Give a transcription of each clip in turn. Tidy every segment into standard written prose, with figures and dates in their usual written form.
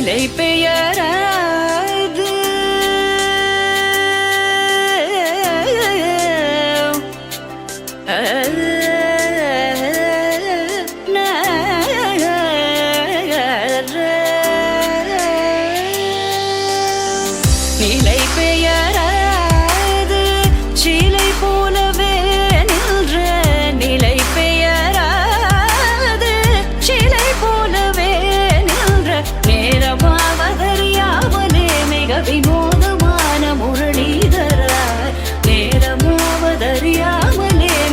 நிலை பெயராது நிலை பெயராது சிலை போலவே நின்ற நிலை பெயராது சிலை போலவே நின்ற நேரமாவதறியாமலே மிக வினோதமான முரளிதரா நேரமாவதறியாமலே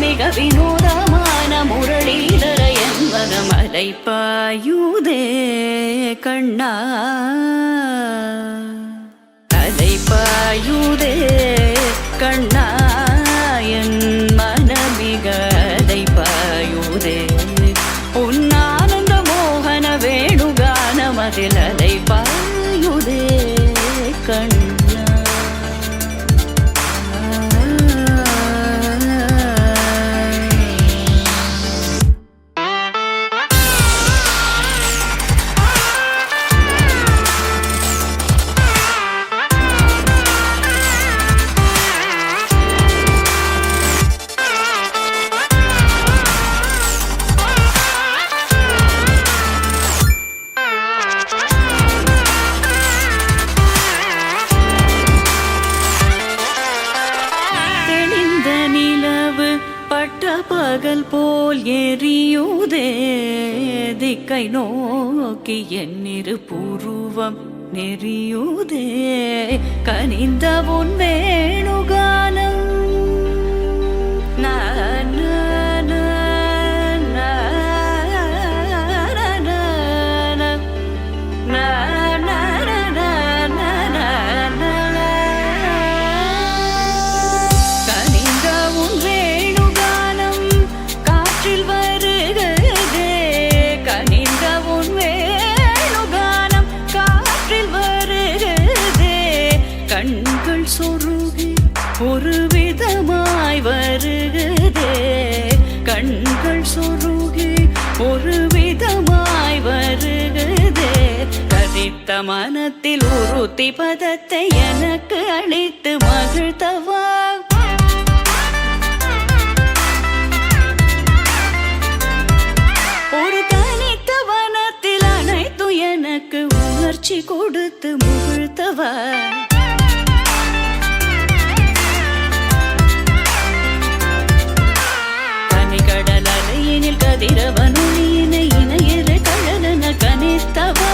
மிக வினோதமான முரளிதர என்பது மலை பாயுதே கண்ணா பாயுதே கண்ணா என் மனமிக அலை பாயுதே உன்னானந்த மோகன வேணுகானமதில் அலை பாயுதே கண்ணா. பகல் போல் எரியுதே திக்கை நோக்கி என்னிரு புருவம் நெறியுதே கனிந்த உன் வேணுகானம் கண்கள் சொருகி ஒரு விதமாய் வருகுதே கண்கள் சொருகி ஒரு விதமாய் வருகுதே கதித்த மனத்தில் உறுத்தி பதத்தை எனக்கு அளித்து மகிழ்த்தவா ஒரு தனித்த வனத்தில் அனைத்து எனக்கு உணர்ச்சி கொடுத்து முகிழ்த்தவா கடலலையினில் கதிரவனுளியினை இணையிறு கழலன கனித்தவா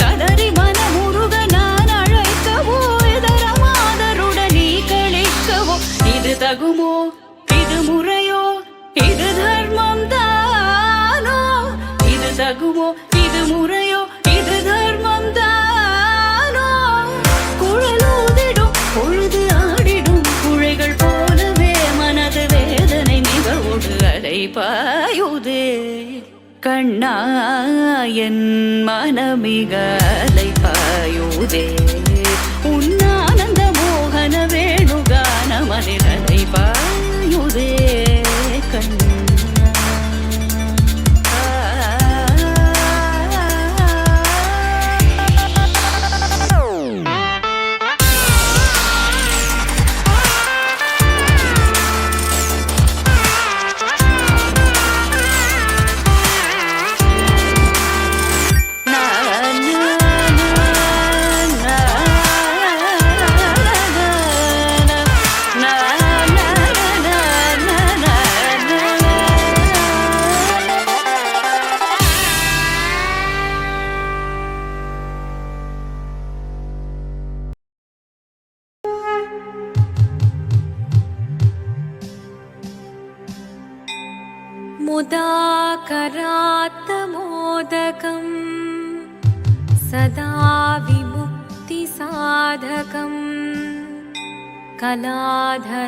கதறி மனமுருக நான் அழைக்கவோ இதர மாதருடன் நீ கழிக்கவோ இது தகுமோ இது முறையோ இது தர்மம் தானோ இது தகுமோ இது முறையோ இது தர்மம் தானோ குழலூதிடும் பொழுது ஆடிடும் குழைகள் போலவே மனது வேதனை மிகவோடு அலை பாயுதே கண்ணா என் மனமிக அலை பாயுதே உன்னானந்த மோகன வேணுகானமதில் அலை பாயுதே கண்ணா. मुदाकरात्तमोदकं सदा विमुक्तिसाधकं कलाधरावतंसकं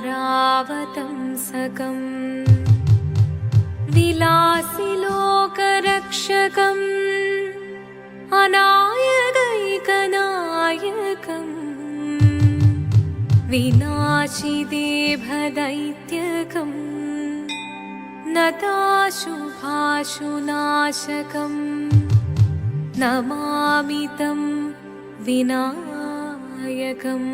विलासिलोकरक्षकम् अनायकैकनायकं विनाशिदेभदैत्यकम् नताशुभाशुनाशकं नमामि तं विनायकम्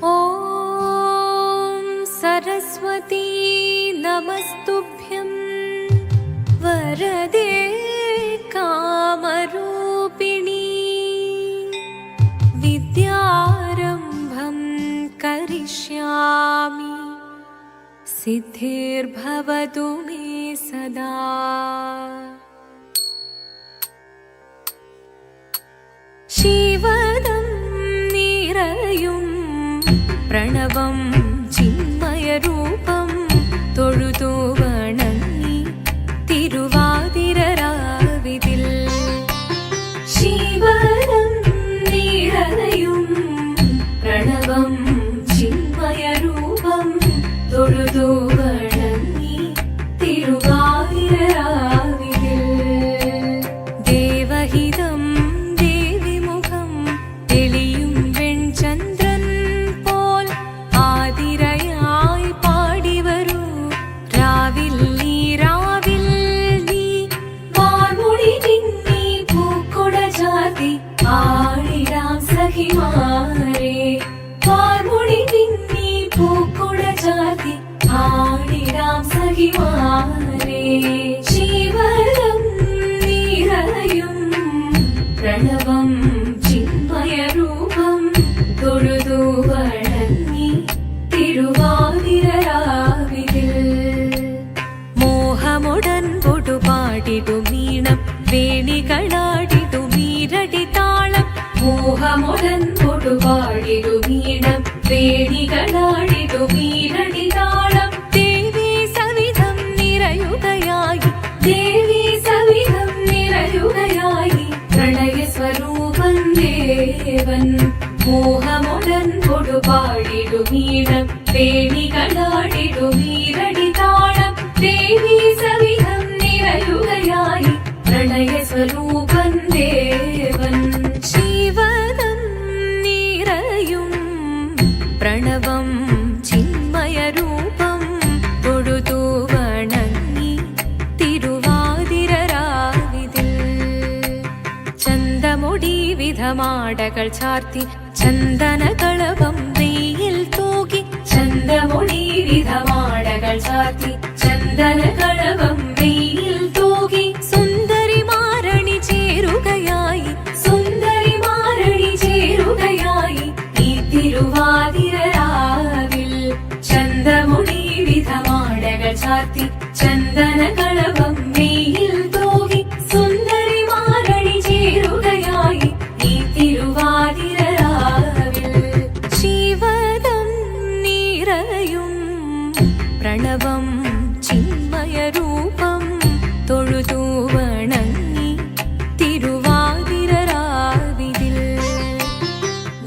ॐ सरस्वती नमस्तुभ्यं वरदे कामरूपिणी विद्यारम्भं करिष्यामि सिद्धिर्भवतु मे सदा। शिवदं निरयुं प्रणवं चिन्मयरूपं തൊഴുതു വണങ്ങി തിരുവാതിരരാവിതിൽ ശിവദം നിറയും പ്രണവം ചിന്മയരൂപം തൊഴുതു വണങ്ങി തിരുവാതിരരാവിതിൽ ദേവഹിതം ദേവിമുഖം തെളിയും വെൺചന്ദ്രൻ പോൽ ആതിരയായി പാടിവരൂ രാവിൽ നീ വാർമുടി തിന്നി പൂക്കുട ചാർത്തി ആടിടാം സഖിമാരെ വാർമുടി തിന്നി പൂക്കുട ചാർത്തി ആടിടാം സഖിമാരെ ശിവദം നിറയും പ്രണവം ചിന്മയരൂപം തൊഴുതു വണങ്ങി തിരുവാതിരരാവിതിൽ മോഹമുടൻ പൊടുപാടിടുമീണം വേണികളാടിടുമീരടി താളം മോഹമുടൻ പൊടുപാടിടുമീണം വേണികളാടിടുമീരടി താളം ദേവി സവിധം നിറയുകയായി ദേവി സവിധം നിറയുകയായി പ്രണയ സ്വരൂപൻ ദേവൻ മോഹമുടൻ പൊടുപാടിടുമീണം വേണികളാടിടുമീരടി താളം ദേവി സവിധം നിറയുകയായി പ്രണയ സ്വരൂപൻ ദേവൻ ശിവദം നിറയും പ്രണവം ചിന്മയരൂപം തൊഴുതു വണങ്ങി തിരുവാതിരരാവിതിൽ ചന്തമുടി വിധമാടകൾ ചാർത്തി ചന്ദനകളഭം വെയിൽ തൂകി ചന്തമുടി വിധമാടകൾ ചാർത്തി ചന്ദനകളഭം വെയിൽ തൂകി സുന്ദരിമാരണി ചേരുകയായി സുന്ദരിമാരണി ചേരുകയായി ഈ തിരുവാതിരരാവിൽ ചന്തമുടി വിധമാടകൾ ചാർത്തി ചന്ദനകളഭം വെയിൽ തൂകി സുന്ദരിമാരണി ചേരുകയായി ഈ തിരുവാതിരരാവിൽ ശിവദം നിറയും പ്രണവം ചിന്മയരൂപം തൊഴുതു വണങ്ങി തിരുവാതിരരാവിതിൽ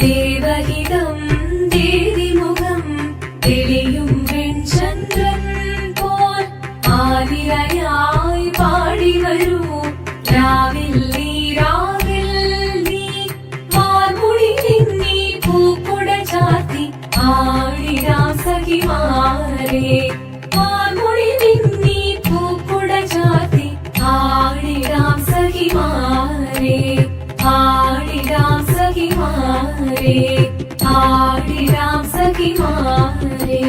ദേവഹിതം ദേവിമുഖം തെളിയും വെൺചന്ദ്രൻ പോൽ ആതിരയായി പാടിവരൂ രാവിൽ നീ വാർമുടി തിന്നി പൂക്കുട ചാർത്തി ആടിടാം സഖിമാരെ വാർമുടി തിന്നി പൂക്കുട ചാർത്തി ആടിടാം സഖിമാരെ ആടിടാം സഖിമാരെ ആടിടാം സഖിമാരെ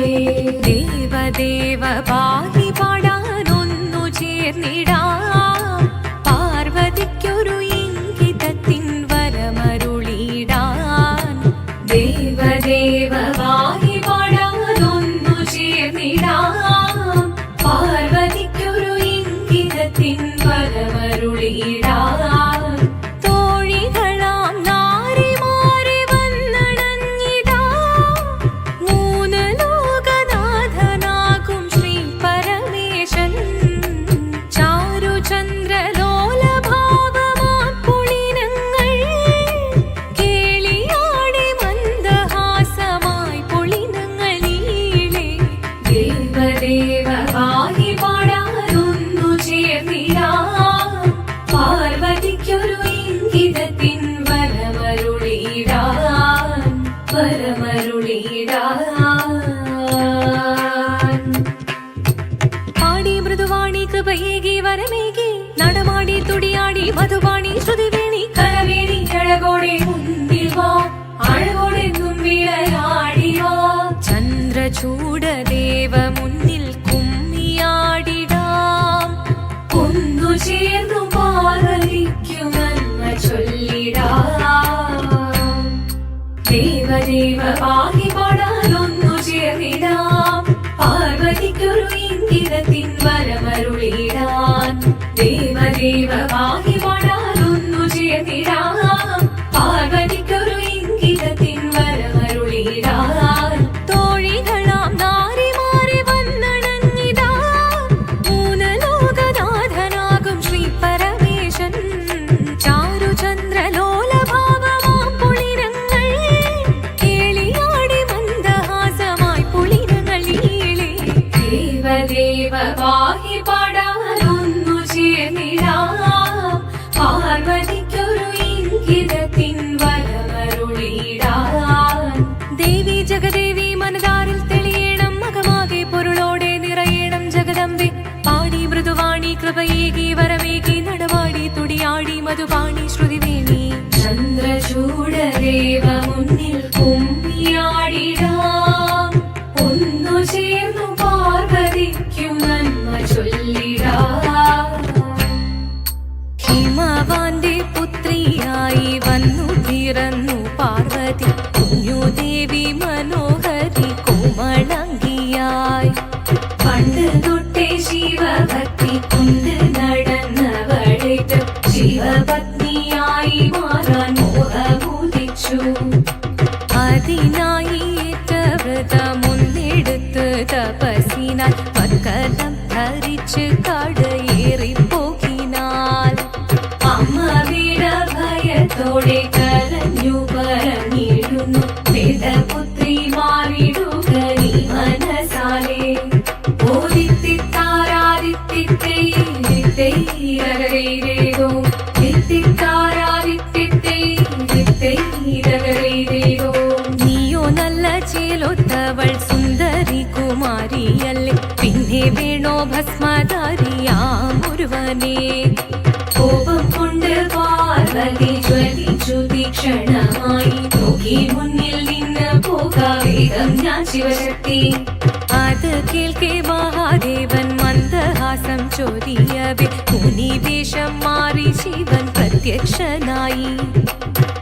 ദേവദേവ പാടി പാടാനൊന്നു ചേർന്നിടാം പാർവതിക്കൊരു ഇംഗിതത്തിൻ വരമരുളിടാൻ ദേവദേവ പാടി പാടാനൊന്നു ചേർന്നിടാം പാർവതിക്കൊരു ഇംഗിതത്തിൻ വരമരുളിടാൻ തോഴികളാം നാരിമാരെ വന്നണഞ്ഞിടാം മൂന്ന് ലോകനാഥനാകും ശ്രീ പരമേശൻ ചാരുചന്ദ്രലോലഭാവമാം പുളിനങ്ങൾ കേളിയാടി മന്ദഹാസമായി പുളിനങ്ങൾ നീളെ ദേവദേവ വാഹി പാടാനൊന്നു ചേർന്നിടാം പാർവതിക്കൊരു ഇംഗിതത്തിൻ വരമരുളിടാൻ പാടി മൃദുവാണി കൃപയേകി വരമേകി നടമാടി തുടിയാടി മധുവാണി ശ്രുതിവേണി കരവേ ചന്ദ്രചൂഡദേവ മുന്നിൽ കുമ്മിയാടിടാം. ഒന്നു ചേർന്നു പാർവതിക്കു നന്മ ചൊല്ലിടാം. ദേവദേവ പാഹി പാടാനൊന്നു ചേർന്നിടാം. പാർവതിക്കൊരു ഇംഗിതത്തിൻ വരമരുളിടാൻ. ദേവദേവ പാഹി പാടാനൊന്നു ചേർന്നിടാം. പാർവതിക്കൊരു ഇംഗിതത്തിൻ വരമരുളിടാൻ. തോഴികളാം നാരിമാരെ വന്നണഞ്ഞിതാ. മൂന്നലോകനാഥനാകും ശ്രീ പരമേശൻ. ചാരുചന്ദ്രലോലഭാവമാം പൊളിരങ്ങൾ കേളിയാടി മന്ദഹാസമായി പൊളിരങ്ങൾ ഈളെ. ദേവദേവ പാഹി പാടാനൊന്നു ചേർന്നിടാം. പാർവതിക്കൊരു ഇംഗിതത്തിൻ വരമരുളിടാൻ. ദേവി ജഗദേവി മനതാരിൽ തെളിയണം. മകമാകെ പൊരുളോടെ നിറയണം ജഗദംബെ. പാടി മൃദുവാണി കൃപയേകി വരമേകി നടവാടി തുടിയാടി മധുപാണി ശ്രുതിവേണി. ചന്ദ്രചൂഡദേവ മുന്നിൽ കുമ്മിയാടിടാം. ഒന്നു ചേർന്നു പാർവതിക്കു നന്മ ചൊല്ലിടാം. ഹിമവാന്റെ പുത്രിയായി വന്നു പിറന്നു പാർവതി. കുഞ്ഞുദേവി മനോഹരി കോമളങ്കിയായി. പണ്ട് തൊട്ടേ ശിവഭക്തി കൊണ്ട് നടന്നവളിട്ട് ശിവപത്നിയായി മാറാൻ മോഹമുദിച്ചു. അതിനായി ഏറ്റ വ്രതമൊന്നെടുത്ത് തപസ്സിനാൽ മക്കലം ധരിച്ച് കടയേറിപ്പോകിനാൽ. അമ്മ വീട ഭയത്തോടെ കരഞ്ഞു പറഞ്ഞിടുന്നു. വേദപുത്രി മാറിടുക നീ മനസാലെ. ഓദിത്തിത്താരാദിത്തിത്തൈരകരൈരേതോ. ദിത്തിത്താരാദിത്തിത്തൈരകരൈരേതോ. നീയോ നല്ല ചേലൊത്തവൾ സുന്ദരി കുമാരിയല്ലേ. പിന്നെ വേണോ ഭസ്മധാരിയാമൊരുവനെ. കോപം കൊണ്ട് പാർവതി ജ്വലിച്ചു തീക്ഷണമായി. നോക്കി മുന്നിൽ നിന്ന് പോകാവേഗം ഞാൻ ശിവശക്തി. അത് കേൾക്കെ മഹാദേവൻ മന്ദഹാസം ചൊരിയവേ മുനിവേഷം മാറി ശിവൻ പ്രത്യക്ഷനായി.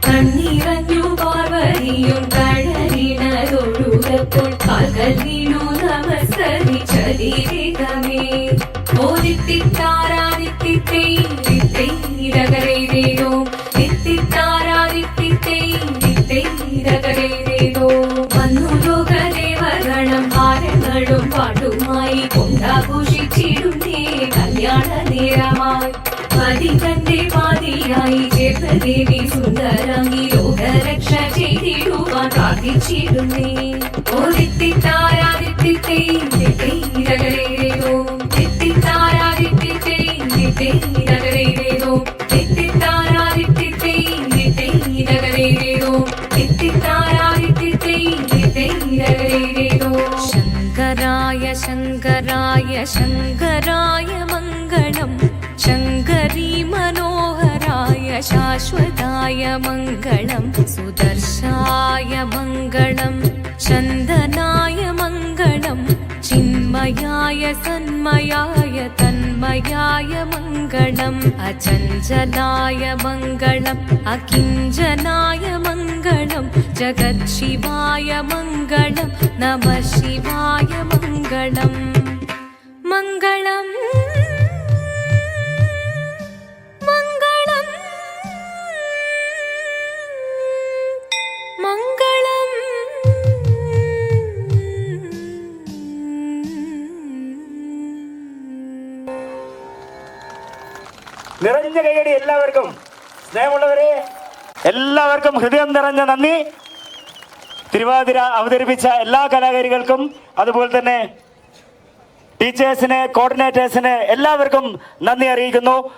കണ്ണിറഞ്ഞു പാർവതിയും കഴലിനതൊഴുകപ്പോൾ കാൽകൾ വീണു നമസ്കരിച്ചതിരേകമേ. ഓദിത്തിത്താരാദിത്തിത്തൈരകരൈരേതോ. ദിത്തിത്താരാദിത്തിത്തൈരകരൈരേതോ. വന്നു ലോകദേവഗണം ഹാരങ്ങളും പാട്ടുമായി കൊണ്ടാഘോഷിച്ചിടുന്നേ കല്യാണ നേരമായി. പതി തന്റെ പാതിയായി ചേർന്ന ദേവി സുന്ദരാംഗി ലോകരക്ഷ ചെയ്തിടുവാൻ പ്രാർത്ഥിച്ചിടുന്നേ. ഓദിത്തിത്താരാദിത്തിത്തൈരകരൈരേതോ. ദിത്തിത്താരാദിത്തിത്തൈരകരൈരേതോ. ദിത്തിത്താരാദിത്തിത്തൈരകരൈരേതോ. ദിത്തിത്താരാദിത്തിത്തൈരകരൈരേതോ. ശങ്കരായ ശങ്കരായ ശങ്കരായ മംഗളം. ശങ്കരീ മനോഹരായ ശാശ്വതായ മംഗളം. സുദർശായ മംഗളം. ചന്ദനായ മംഗളം. ചിന്മയായ സന്മയായ തന്മയായ മംഗളം. അചഞ്ചലായ മംഗളം. അകിഞ്ചനായ മംഗളം. ജഗത്ശിവായ മംഗളം. നമഃ ശിവായ മംഗളം. മംഗളം മംഗളം മംഗളം. നിറഞ്ഞ കൈയടി എല്ലാവർക്കും. സ്നേഹമുള്ളവരെ, എല്ലാവർക്കും ഹൃദയം നിറഞ്ഞ നന്ദി. തിരുവാതിര അവതരിപ്പിച്ച എല്ലാ കലാകാരികൾക്കും അതുപോലെ തന്നെ ടീച്ചേഴ്സിന്, കോർഡിനേറ്റേഴ്സിന് എല്ലാവർക്കും നന്ദി അറിയിക്കുന്നു.